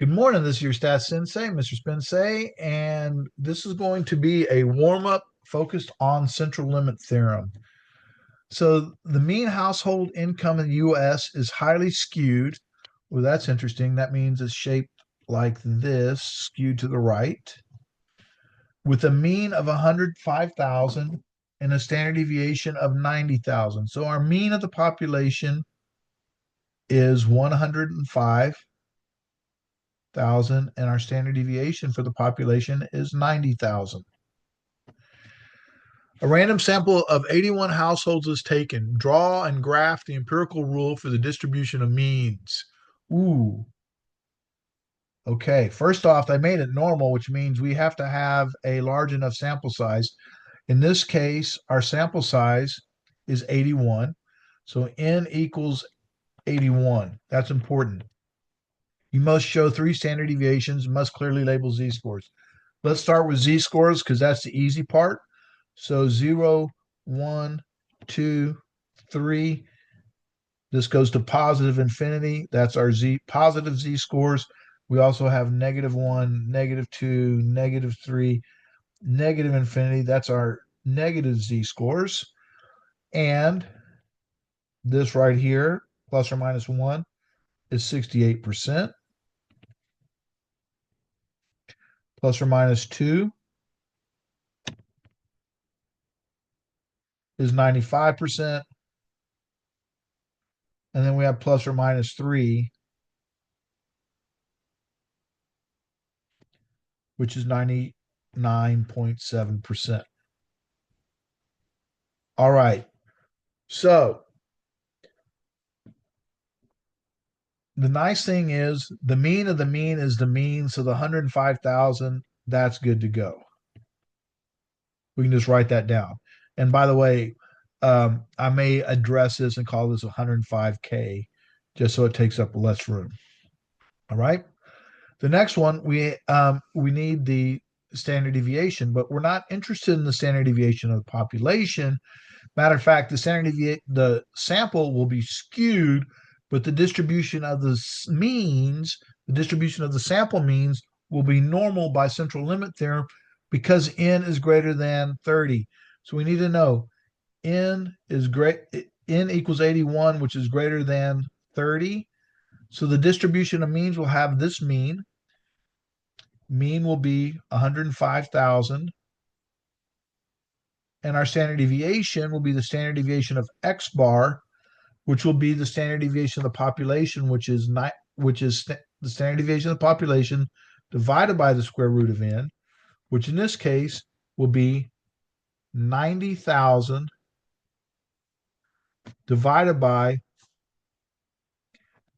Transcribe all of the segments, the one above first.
Good morning. This is your stats sensei, Mr. Spensei, and this is going to be a warm-up focused on central limit theorem. So the mean household income in the US is highly skewed. Well, that's interesting. That means it's shaped like this, skewed to the right, with a mean of 105,000 and a standard deviation of 90,000. So our mean of the population is 105,000 and our standard deviation for the population is 90,000. A random sample of 81 households is taken. Draw and graph the empirical rule for the distribution of means. Ooh. Okay, first off, they made it normal, which means we have to have a large enough sample size. In this case, our sample size is 81. So n equals 81. That's important. You must show three standard deviations, must clearly label z-scores. Let's start with z-scores because that's the easy part. So 0, 1, 2, 3. This goes to positive infinity. That's our positive z-scores. We also have -1, -2, -3, negative infinity. That's our negative z-scores. And this right here, plus or minus 1, is 68%. Plus or minus 2 is 95%. And then we have plus or minus 3, which is 99.7%. All right. So the nice thing is the mean of the mean is the mean. So the 105,000, that's good to go. We can just write that down. And by the way, I may address this and call this 105K just so it takes up less room. All right. The next one, we need the standard deviation, but we're not interested in the standard deviation of the population. Matter of fact, the sample will be skewed, but the distribution of the means, the distribution of the sample means will be normal by central limit theorem because n is greater than 30. So we need to know n equals 81, which is greater than 30. So the distribution of means will have this mean. Mean will be 105,000. And our standard deviation will be the standard deviation of x bar, which will be the standard deviation of the population, which is the standard deviation of the population divided by the square root of n, which in this case will be 90,000 divided by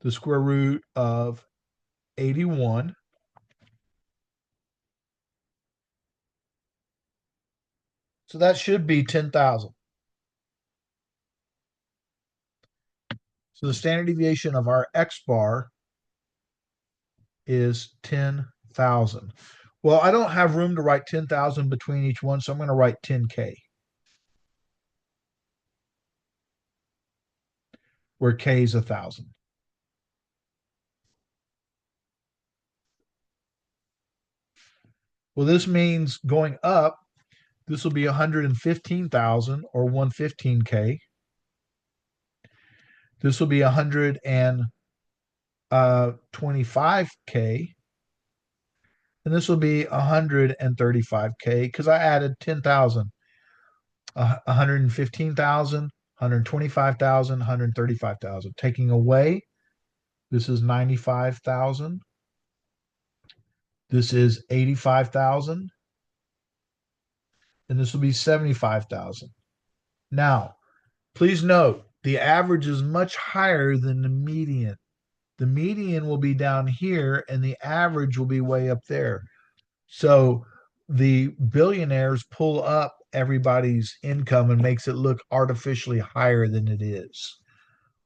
the square root of 81. So that should be 10,000. So the standard deviation of our x bar is 10,000. Well, I don't have room to write 10,000 between each one, so I'm going to write 10K, where K is 1,000. Well, this means going up, this will be 115,000 or 115K. This will be 125K. And this will be 135K because I added 10,000. 115,000, 125,000, 135,000. Taking away, this is 95,000. This is 85,000. And this will be 75,000. Now, please note the average is much higher than the median. The median will be down here and the average will be way up there. So the billionaires pull up everybody's income and makes it look artificially higher than it is.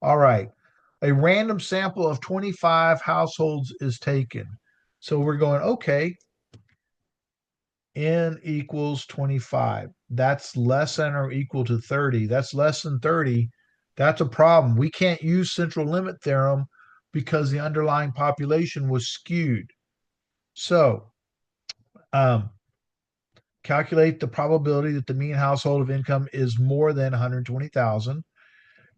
All right. A random sample of 25 households is taken. So we're going, okay, n equals 25. That's less than or equal to 30. That's less than 30. That's a problem. We can't use central limit theorem because the underlying population was skewed. So, um, calculate the probability that the mean household of income is more than 120,000.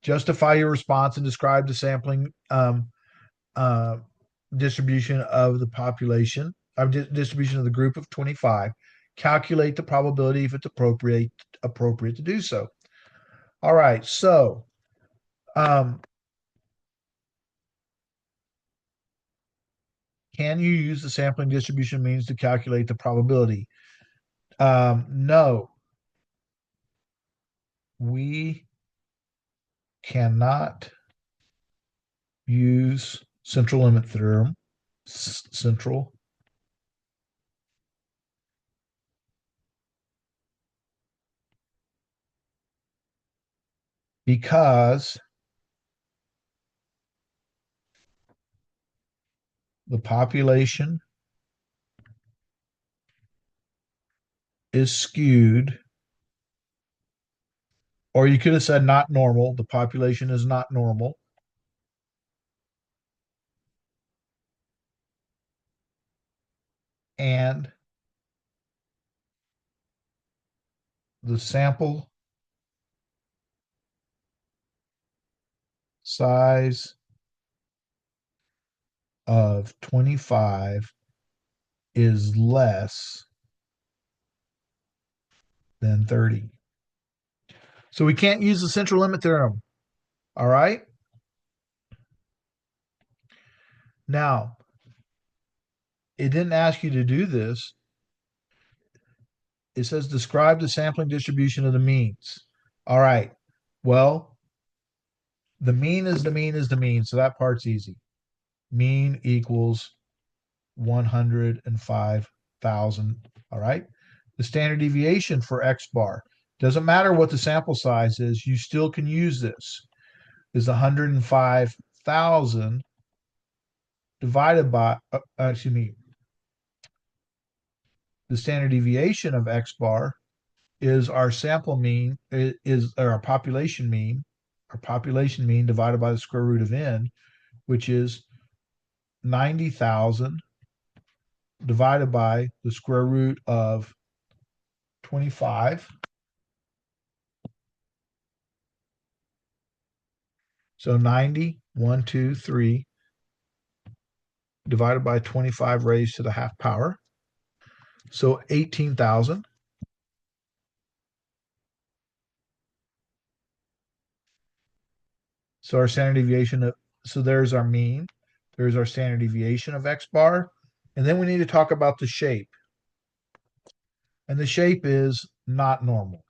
Justify your response and describe the sampling uh, distribution of the population, distribution of the group of 25. Calculate the probability if it's appropriate to do so. All right, so can you use the sampling distribution means to calculate the probability? No, we cannot use central limit theorem, central because the population is skewed, or you could have said not normal. The population is not normal. And the sample size of 25 is less than 30. So we can't use the central limit theorem. All right. Now, it didn't ask you to do this. It says describe the sampling distribution of the means. All right. Well, the mean is the mean is the mean. So that part's easy. Mean equals 105,000. All right. The standard deviation for X bar doesn't matter what the sample size is, you still can use this, is 105,000 divided by, excuse me, the standard deviation of X bar is our sample mean, is our population mean divided by the square root of n, which is 90,000 divided by the square root of 25. So 90, 1, 2, 3, divided by 25 raised to the half power. So 18,000. So our standard deviation of, so there's our mean. There's our standard deviation of X bar. And then we need to talk about the shape. And the shape is not normal.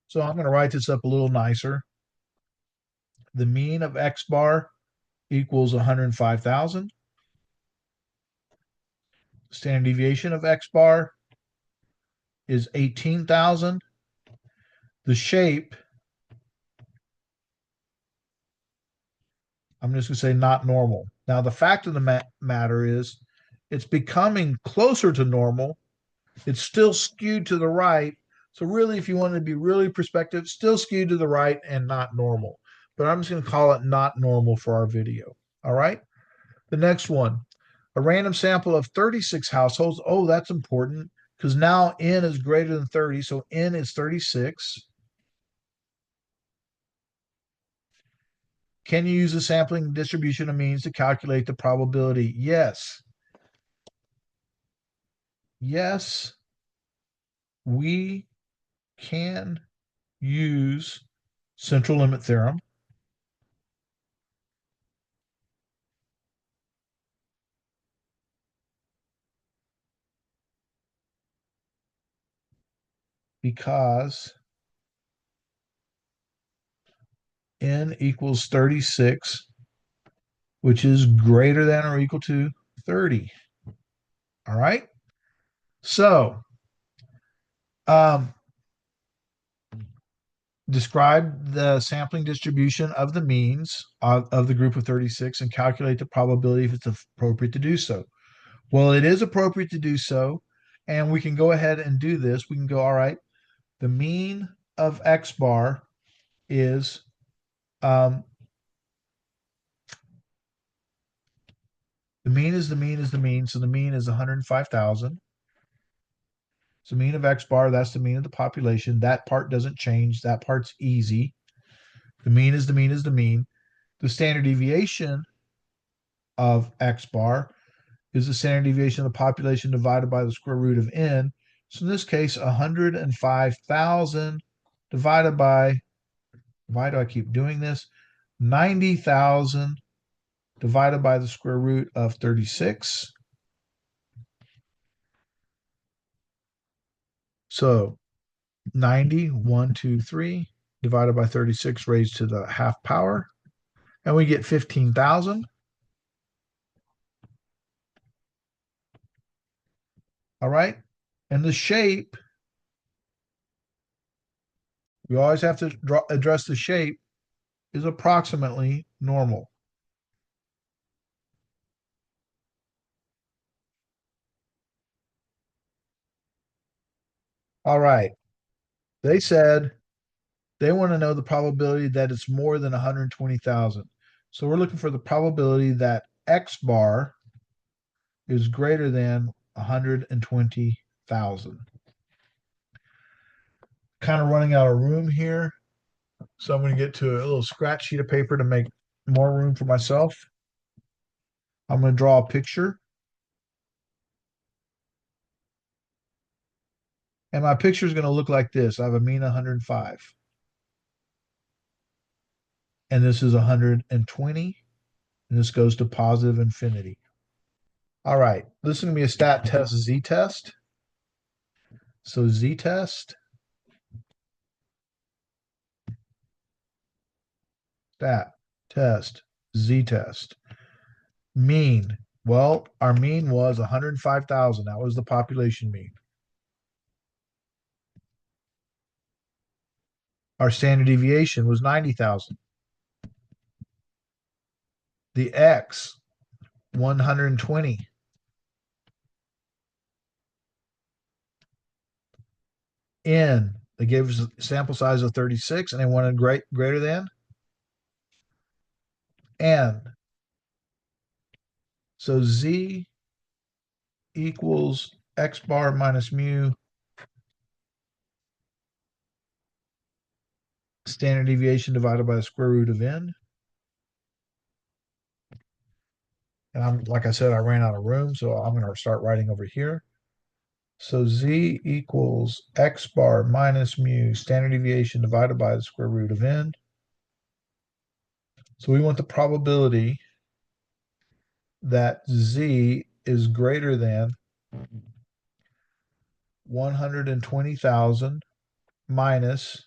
So I'm going to write this up a little nicer. The mean of X bar equals 105,000. Standard deviation of X bar is 18,000. The shape, I'm just going to say not normal. Now, the fact of the matter is it's becoming closer to normal. It's still skewed to the right. So really, if you want to be really perspective, still skewed to the right and not normal. But I'm just going to call it not normal for our video. All right. The next one, a random sample of 36 households. Oh, that's important because now n is greater than 30. So n is 36. Can you use the sampling distribution of means to calculate the probability? Yes. Yes, we can use central limit theorem. Because n equals 36, which is greater than or equal to 30. All right. So, describe the sampling distribution of the means of the group of 36 and calculate the probability if it's appropriate to do so. Well, it is appropriate to do so And we can go ahead and do this. We can go, all right, the mean of X bar is um, the mean is the mean is the mean. So the mean is 105,000. So mean of X bar, that's the mean of the population. That part doesn't change. That part's easy. The mean is the mean is the mean. The standard deviation of X bar is the standard deviation of the population divided by the square root of n. So in this case, 105,000 divided by, why do I keep doing this? 90,000 divided by the square root of 36. So 90, 1, 2, 3, divided by 36 raised to the half power. And we get 15,000. All right. And the shape, we always have to address the shape, is approximately normal. All right. They said they want to know the probability that it's more than 120,000. So we're looking for the probability that X bar is greater than 120,000. Kind of running out of room here. So I'm going to get to a little scratch sheet of paper to make more room for myself. I'm going to draw a picture. And my picture is going to look like this. I have a mean 105. And this is 120. And this goes to positive infinity. All right. This is going to be a stat test Z test. So Z test, stat test, Z test. Mean. Well, our mean was 105,000. That was the population mean. Our standard deviation was 90,000. The X, 120. N, they gave us a sample size of 36 and they wanted greater than. N. So Z equals X bar minus mu standard deviation divided by the square root of n. And I'm, like I said, I ran out of room, so I'm going to start writing over here. So Z equals X bar minus mu standard deviation divided by the square root of n. So we want the probability that Z is greater than 120,000 minus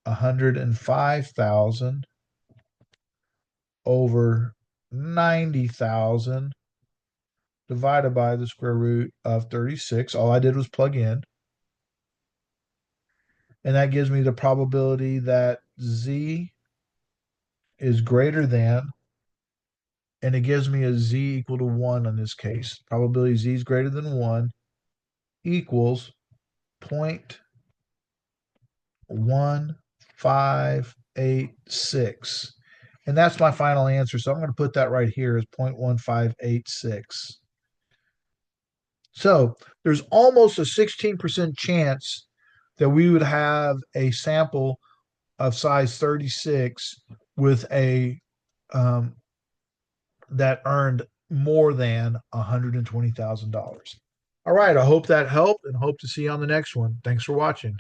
105,000 over 90,000 divided by the square root of 36. All I did was plug in. And that gives me the probability that Z is greater than, and it gives me a Z equal to 1 in this case. Probability Z is greater than 1 equals 0.1586. And that's my final answer. So I'm going to put that right here as 0.1586. So there's almost a 16% chance that we would have a sample of size 36 with a that earned more than $120,000. All right, I hope that helped and hope to see you on the next one. Thanks for watching.